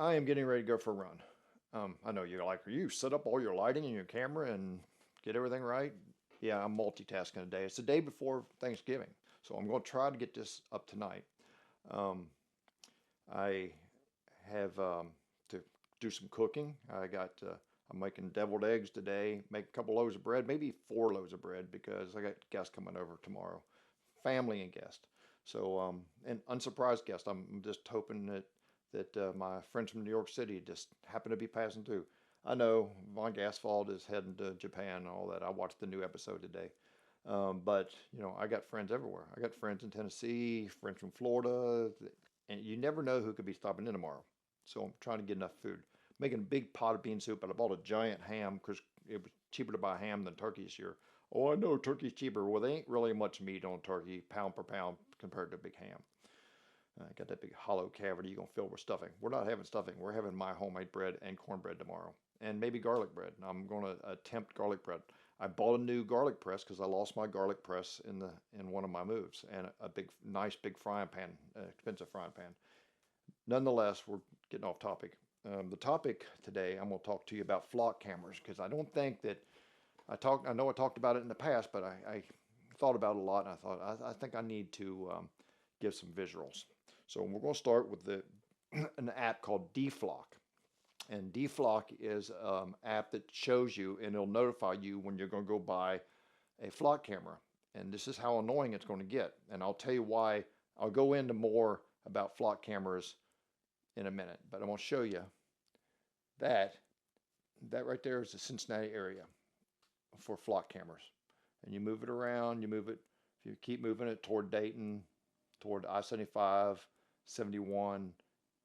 I am getting ready to go for a run. I know you're like, you set up all your lighting and your camera and get everything right. Yeah, I'm multitasking today. It's the day before Thanksgiving, so I'm going to try to get this up tonight. Um, I have to do some cooking. I'm making deviled eggs today. Make a couple loaves of bread, maybe 4 loaves of bread because I got guests coming over tomorrow, family and guests. So and unsurprised guests. I'm just hoping that my friends from New York City just happen to be passing through. I know Von Gasfald is heading to Japan and all that. I watched the new episode today. But I got friends everywhere. I got friends in Tennessee, friends from Florida, and you never know who could be stopping in tomorrow. So I'm trying to get enough food. Making a big pot of bean soup, but I bought a giant ham because it was cheaper to buy ham than turkey this year. Oh, I know turkey's cheaper. Well, there ain't really much meat on turkey, pound per pound, compared to a big ham. I got that big hollow cavity you're gonna fill with stuffing. We're not having stuffing. We're having my homemade bread and cornbread tomorrow, and maybe garlic bread. I'm gonna attempt garlic bread. I bought a new garlic press because I lost my garlic press in one of my moves, and a big, nice big frying pan, expensive frying pan. Nonetheless, we're getting off topic. The topic today, I'm going to talk to you about flock cameras because I don't think that I know I talked about it in the past, but I thought about it a lot, and I thought I think I need to give some visuals. So we're going to start with an app called DFlock, and DFlock is an app that shows you and it'll notify you when you're going to go buy a flock camera. And this is how annoying it's going to get. And I'll tell you why. I'll go into more about flock cameras in a minute, but I'm going to show you that right there is the Cincinnati area for flock cameras. And you move it around, if you keep moving it toward Dayton, toward I-75, 71,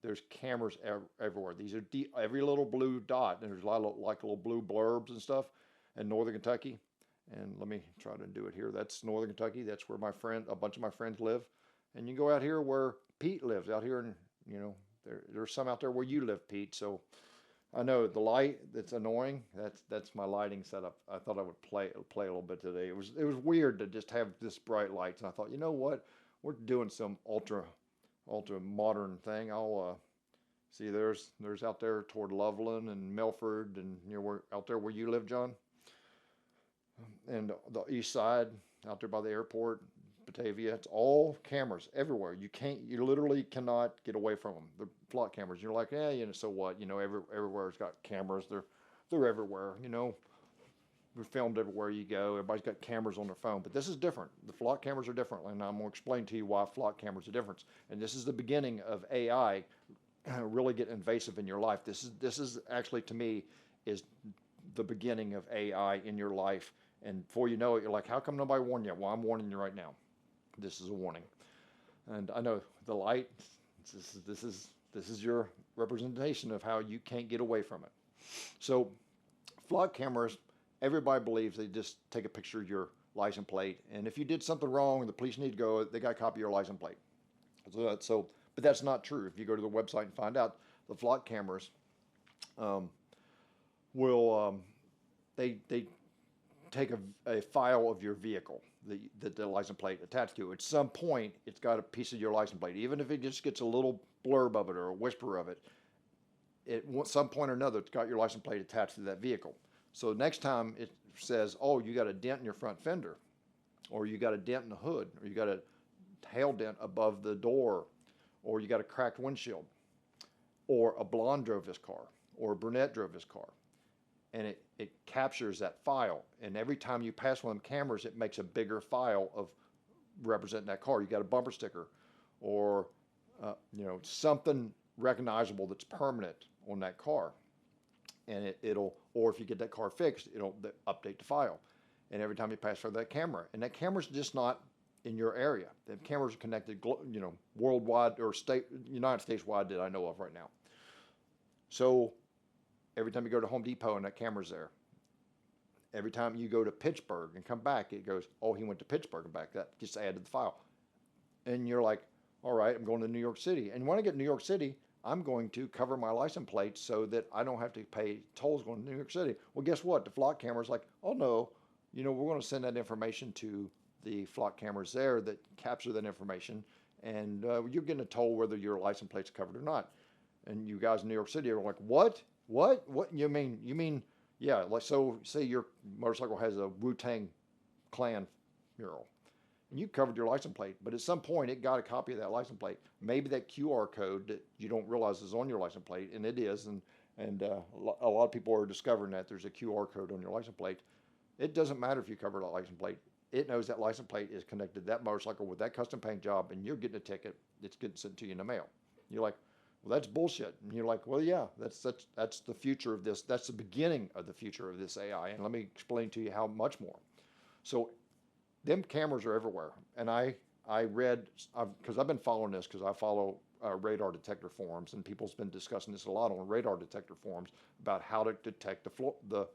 there's cameras everywhere. These are every little blue dot, and there's a lot of like little blue blurbs and stuff in northern Kentucky. And let me try to do it here. That's northern Kentucky. That's where a bunch of my friends live. And you go out here where Pete lives, out here, and there's some out there where you live, Pete. So I know the light that's annoying. That's my lighting setup. I thought I would play a little bit today. It was weird to just have this bright lights, and I thought, you know what, we're doing some ultra modern thing. I'll see there's out there toward Loveland and Milford, and we're out there where you live, John, and the east side out there by the airport. Batavia, it's all cameras everywhere. You literally cannot get away from them. The flock cameras. You're like, yeah, so what? Everywhere's got cameras. They're everywhere. We're filmed everywhere you go. Everybody's got cameras on their phone, but this is different. The flock cameras are different, and I'm going to explain to you why flock cameras are different. And this is the beginning of AI really getting invasive in your life. This is actually, to me, is the beginning of AI in your life. And before you know it, you're like, how come nobody warned you? Well, I'm warning you right now. This is a warning. And I know the light, this is your representation of how you can't get away from it. So flock cameras, everybody believes they just take a picture of your license plate, and if you did something wrong and the police need to go, they got a copy of your license plate. But that's not true. If you go to the website and find out, the flock cameras will they take a file of your vehicle that the license plate attached to. At some point, it's got a piece of your license plate. Even if it just gets a little blurb of it or a whisper of it, at some point or another, it's got your license plate attached to that vehicle. So next time it says, oh, you got a dent in your front fender, or you got a dent in the hood, or you got a hail dent above the door, or you got a cracked windshield, or a blonde drove this car, or a brunette drove this car. And it captures that file. And every time you pass one of them cameras, it makes a bigger file of representing that car. You got a bumper sticker or, something recognizable that's permanent on that car. And or if you get that car fixed, it'll update the file. And every time you pass through that camera, and that camera's just not in your area. The cameras are connected, worldwide or United States wide that I know of right now. So every time you go to Home Depot and that camera's there. Every time you go to Pittsburgh and come back, it goes, oh, he went to Pittsburgh and back. That gets added to the file. And you're like, all right, I'm going to New York City. And when I get to New York City, I'm going to cover my license plate so that I don't have to pay tolls going to New York City. Well, guess what? The flock camera's like, oh, no, we're going to send that information to the flock cameras there that capture that information. And you're getting a toll whether your license plate's covered or not. And you guys in New York City are like, what? What? You mean? Yeah, like, so say your motorcycle has a Wu-Tang Clan mural, and you covered your license plate, but at some point it got a copy of that license plate. Maybe that QR code that you don't realize is on your license plate, and it is, and a lot of people are discovering that there's a QR code on your license plate. It doesn't matter if you cover that license plate. It knows that license plate is connected to that motorcycle with that custom paint job, and you're getting a ticket. It's getting sent to you in the mail. You're like, well, that's bullshit. And you're like, well, yeah, that's the future of this. That's the beginning of the future of this AI. And let me explain to you how much more. So, them cameras are everywhere. And I read, because I've been following this, because I follow radar detector forums, and people's been discussing this a lot on radar detector forums about how to detect the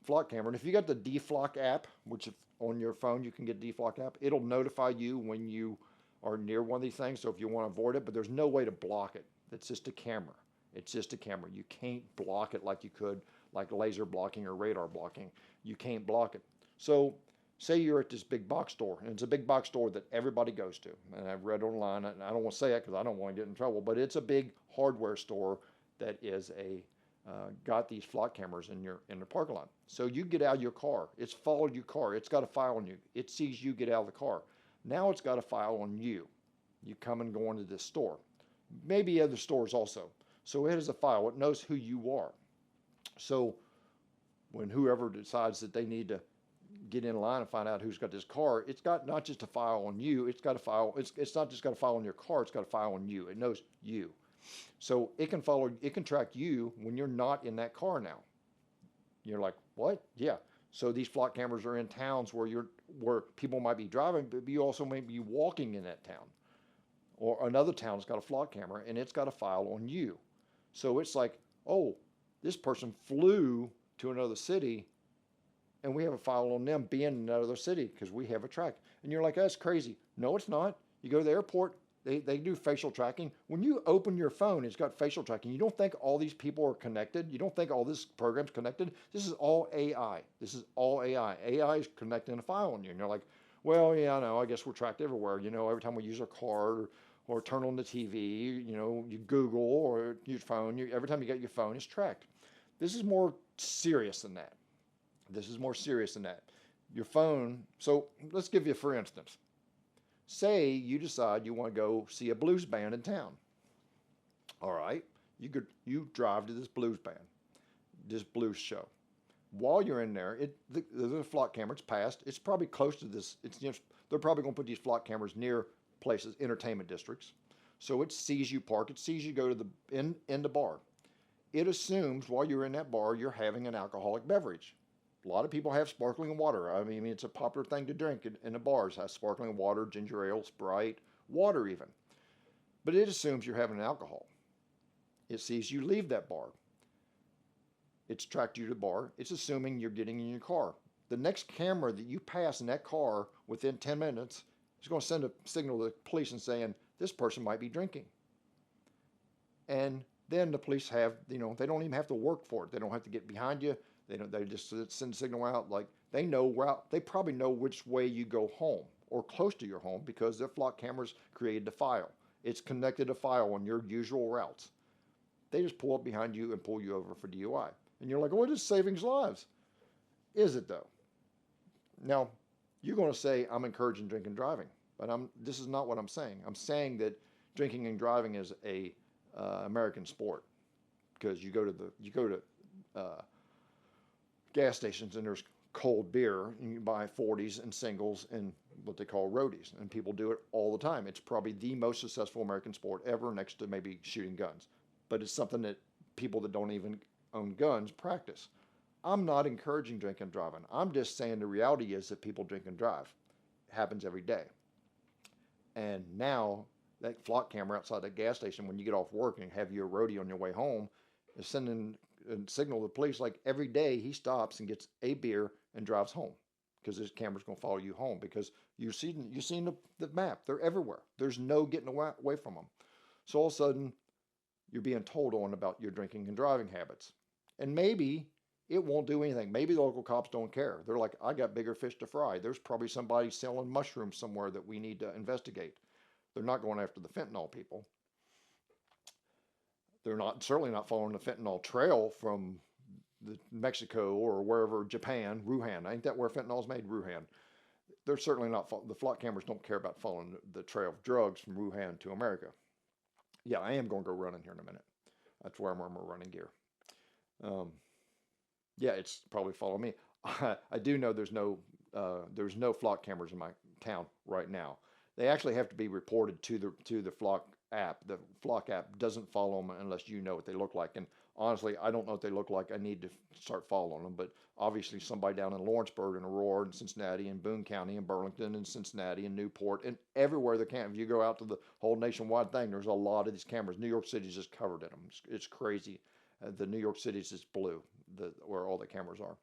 flock camera. And if you got the DFlock app, which on your phone you can get DFlock app, it'll notify you when you are near one of these things. So if you want to avoid it, but there's no way to block it. It's just a camera. It's just a camera. You can't block it like you could, like laser blocking or radar blocking. You can't block it. So say you're at this big box store, and it's a big box store that everybody goes to. And I've read online, and I don't want to say it because I don't want to get in trouble, but it's a big hardware store that is got these flock cameras in the parking lot. So you get out of your car. It's followed your car. It's got a file on you. It sees you get out of the car. Now it's got a file on you. You come and go into this store. Maybe other stores also. So it has a file. It knows who you are. So when whoever decides that they need to get in line and find out who's got this car, it's got not just a file on you. It's got a file. It's not just got a file on your car. It's got a file on you. It knows you. So it can track you when you're not in that car now. You're like, what? Yeah. So these flock cameras are in towns where people might be driving, but you also may be walking in that town. Or another town's got a flock camera, and it's got a file on you. So it's like, oh, this person flew to another city, and we have a file on them being in another city because we have a track. And you're like, that's crazy. No, it's not. You go to the airport, they do facial tracking. When you open your phone, it's got facial tracking. You don't think all these people are connected. You don't think all this program's connected. This is all AI. This is all AI. AI is connecting a file on you. And you're like, well, yeah, I know. I guess we're tracked everywhere. You know, every time we use our car or turn on the TV, you know, you Google or your phone, every time you get your phone, it's tracked. This is more serious than that. This is more serious than that. Your phone, so let's give you, for instance, say you decide you want to go see a blues band in town. All right, you drive to this blues band, this blues show. While you're in there, the flock camera's passed. It's probably close to this. They're probably going to put these flock cameras near places, entertainment districts. So it sees you park. It sees you go to in the bar. It assumes while you're in that bar, you're having an alcoholic beverage. A lot of people have sparkling water. I mean, it's a popular thing to drink in the bars. Has sparkling water, ginger ale, Sprite, water even. But it assumes you're having alcohol. It sees you leave that bar. It's tracked you to the bar. It's assuming you're getting in your car. The next camera that you pass in that car within 10 minutes is going to send a signal to the police and saying, this person might be drinking. And then the police have, they don't even have to work for it. They don't have to get behind you. They just send a signal out. Like they probably know which way you go home or close to your home because their flock cameras created a file. It's connected a file on your usual routes. They just pull up behind you and pull you over for DUI. And you're like, oh, it is saving lives. Is it though? Now, you're going to say I'm encouraging drinking and driving, but this is not what I'm saying. I'm saying that drinking and driving is a American sport because you go to gas stations and there's cold beer and you buy 40s and singles and what they call roadies, and people do it all the time. It's probably the most successful American sport ever, next to maybe shooting guns, but it's something that people that don't even own guns practice. I'm not encouraging drinking and driving. I'm just saying the reality is that people drink and drive. It happens every day. And now that flock camera outside that gas station, when you get off work and have your roadie on your way home, is sending a signal to the police. Like every day he stops and gets a beer and drives home because his camera's going to follow you home because you've seen the map. They're everywhere. There's no getting away from them. So all of a sudden you're being told on about your drinking and driving habits. And maybe it won't do anything. Maybe the local cops don't care. They're like, I got bigger fish to fry. There's probably somebody selling mushrooms somewhere that we need to investigate. They're not going after the fentanyl people. They're not certainly not following the fentanyl trail from Mexico or wherever, Japan, Wuhan. Ain't that where fentanyl is made? Wuhan. They're certainly not. The flock cameras don't care about following the trail of drugs from Wuhan to America. Yeah, I am going to go running here in a minute. That's where I'm wearing my running gear. Um, yeah, it's probably follow me. I do know there's no flock cameras in my town right now. They actually have to be reported to the flock app. The flock app doesn't follow them unless you know what they look like. And honestly, I don't know what they look like. I need to start following them. But obviously, somebody down in Lawrenceburg and Aurora and Cincinnati and Boone County and Burlington and Cincinnati and Newport and everywhere they can. If you go out to the whole nationwide thing, there's a lot of these cameras. New York City's just covered in them. It's crazy. The New York City's just blue, where all the cameras are.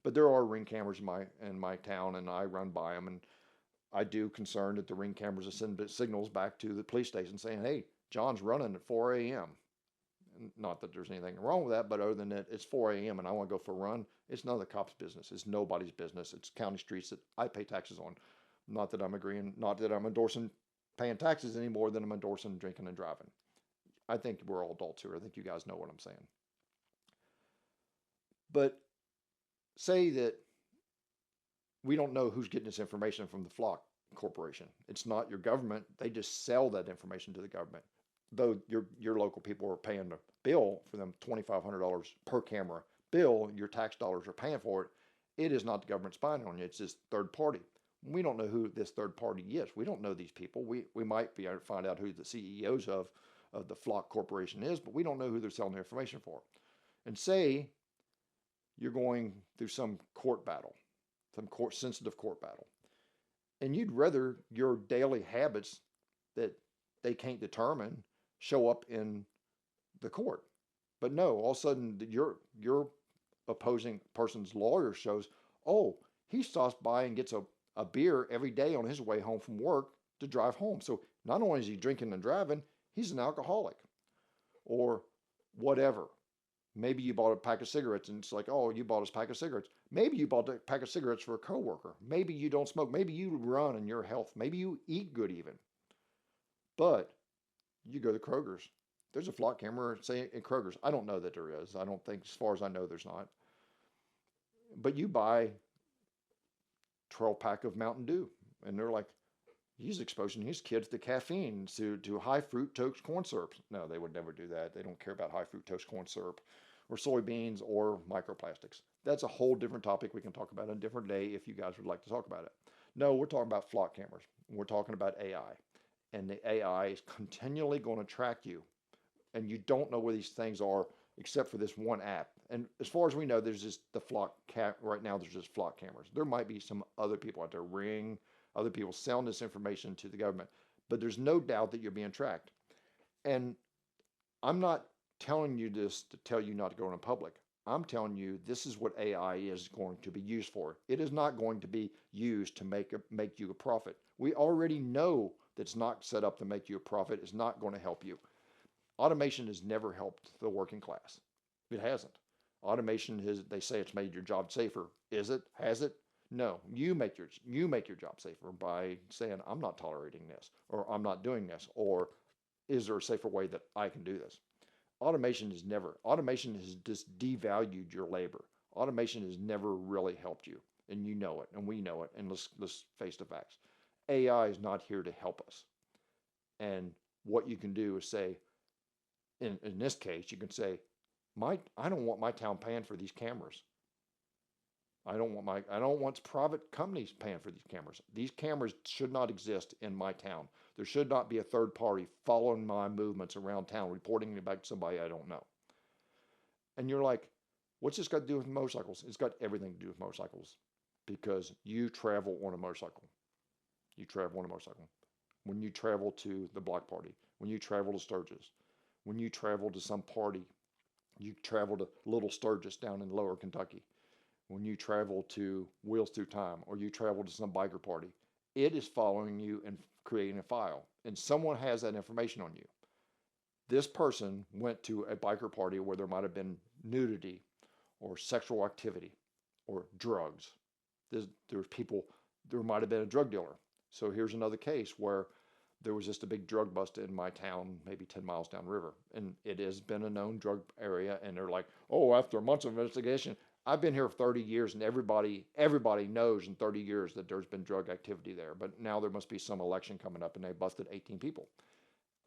But there are ring cameras in my town, and I run by them, and I do concern that the ring cameras are sending signals back to the police station saying, "Hey, John's running at 4 a.m." Not that there's anything wrong with that, but other than that, it's 4 a.m. and I want to go for a run. It's none of the cops' business. It's nobody's business. It's county streets that I pay taxes on. Not that I'm agreeing, not that I'm endorsing paying taxes any more than I'm endorsing drinking and driving. I think we're all adults here. I think you guys know what I'm saying. But say that we don't know who's getting this information from the Flock Corporation. It's not your government. They just sell that information to the government. Though your local people are paying the bill for them $2,500 per camera bill, your tax dollars are paying for it. It is not the government spying on you. It's this third party. We don't know who this third party is. We don't know these people. We might be able to find out who the CEOs of the Flock Corporation is, but we don't know who they're selling the information for. And say you're going through some court battle, some sensitive court battle, and you'd rather your daily habits that they can't determine show up in the court. But no, all of a sudden your opposing person's lawyer shows, oh, he stops by and gets a beer every day on his way home from work to drive home. So not only is he drinking and driving, he's an alcoholic or whatever. Maybe you bought a pack of cigarettes and it's like, oh, you bought a pack of cigarettes. Maybe you bought a pack of cigarettes for a coworker. Maybe you don't smoke. Maybe you run and your health. Maybe you eat good even. But you go to Kroger's. There's a flock camera, say, in Kroger's. I don't know that there is. I don't think, as far as I know, there's not. But you buy 12-pack of Mountain Dew, and they're like, he's exposing his kids to caffeine, to high fructose corn syrup. No, they would never do that. They don't care about high fructose corn syrup or soybeans or microplastics. That's a whole different topic we can talk about on a different day if you guys would like to talk about it. No, we're talking about flock cameras. We're talking about AI. And the AI is continually going to track you. And you don't know where these things are except for this one app. And as far as we know, there's just the flock right now, there's just flock cameras. There might be some other people out there, Ring, other people selling this information to the government. But there's no doubt that you're being tracked. And I'm not telling you this to tell you not to go in public. I'm telling you this is what AI is going to be used for. It is not going to be used to make you a profit. We already know that's not set up to make you a profit. It's not going to help you. Automation has never helped the working class. It hasn't. Automation they say it's made your job safer. Is it? Has it? No. You make your job safer by saying, I'm not tolerating this, or I'm not doing this, or is there a safer way that I can do this? Automation has just devalued your labor. Automation has never really helped you, and you know it, and we know it, and let's face the facts. AI is not here to help us. And what you can do is say, in this case, you can say, I don't want my town paying for these cameras. I don't want private companies paying for these cameras. These cameras should not exist in my town. There should not be a third party following my movements around town, reporting me back to somebody I don't know. And you're like, what's this got to do with motorcycles? It's got everything to do with motorcycles because you travel on a motorcycle. You travel on a motorcycle. When you travel to the block party, when you travel to Sturgis, when you travel to some party, you travel to Little Sturgis down in Lower Kentucky, when you travel to Wheels Through Time, or you travel to some biker party, it is following you and creating a file. And someone has that information on you. This person went to a biker party where there might have been nudity or sexual activity or drugs. There might have been a drug dealer. So here's another case where there was just a big drug bust in my town, maybe 10 miles downriver. And it has been a known drug area. And they're like, oh, after months of investigation, I've been here 30 years and everybody knows in 30 years that there's been drug activity there. But now there must be some election coming up and they busted 18 people.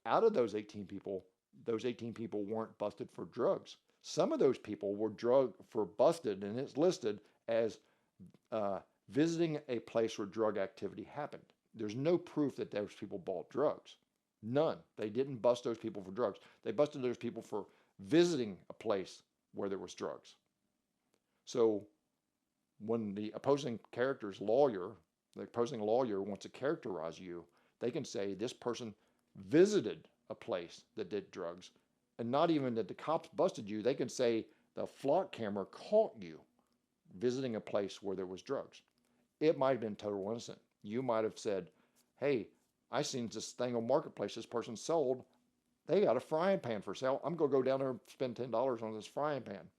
Out of those 18 people weren't busted for drugs. Some of those people were busted, and it's listed as visiting a place where drug activity happened. There's no proof that those people bought drugs. None. They didn't bust those people for drugs. They busted those people for visiting a place where there was drugs. So when the opposing lawyer wants to characterize you, they can say this person visited a place that did drugs, and not even that the cops busted you. They can say the flock camera caught you visiting a place where there was drugs. It might have been total innocent. You might have said, hey, I seen this thing on Marketplace this person sold. They got a frying pan for sale. I'm going to go down there and spend $10 on this frying pan.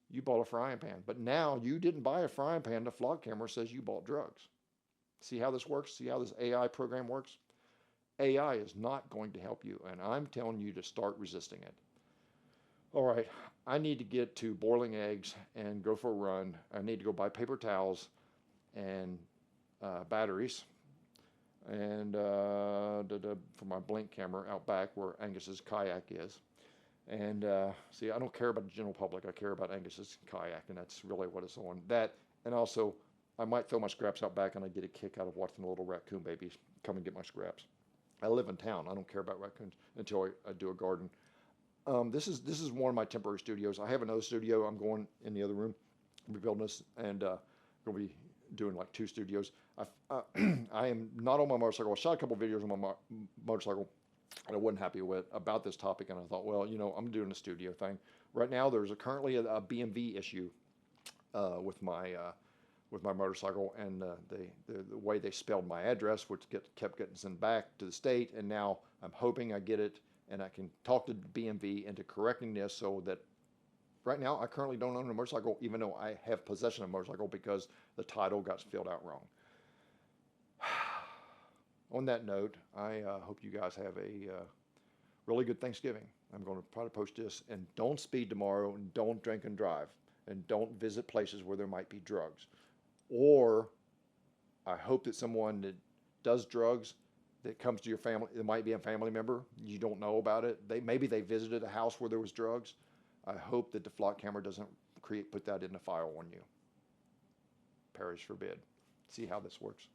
You bought a frying pan. But now you didn't buy a frying pan. The flock camera says you bought drugs. See how this works? See how this AI program works? AI is not going to help you, and I'm telling you to start resisting it. All right, I need to get to boiling eggs and go for a run. I need to go buy paper towels and batteries and for my blink camera out back where Angus's kayak is. And see, I don't care about the general public. I care about Angus's kayak, and that's really what it's on. That, and also, I might throw my scraps out back, and I get a kick out of watching the little raccoon babies come and get my scraps. I live in town. I don't care about raccoons until I do a garden. This is one of my temporary studios. I have another studio. I'm going in the other room. I'm rebuilding this, and going to be doing like 2 studios. I am not on my motorcycle. I shot a couple videos on my motorcycle that I wasn't happy with about this topic, and I thought, well, I'm doing a studio thing. Right now, there's currently a BMV issue with my motorcycle, and the way they spelled my address, which kept getting sent back to the state, and now I'm hoping I get it, and I can talk to BMV into correcting this so that right now I currently don't own a motorcycle, even though I have possession of a motorcycle because the title got filled out wrong. On that note, I hope you guys have a really good Thanksgiving. I'm going to try to post this, and don't speed tomorrow, and don't drink and drive, and don't visit places where there might be drugs. Or I hope that someone that does drugs that comes to your family, it might be a family member, you don't know about it. Maybe they visited a house where there was drugs. I hope that the flock camera doesn't put that in the file on you. Perish forbid. See how this works.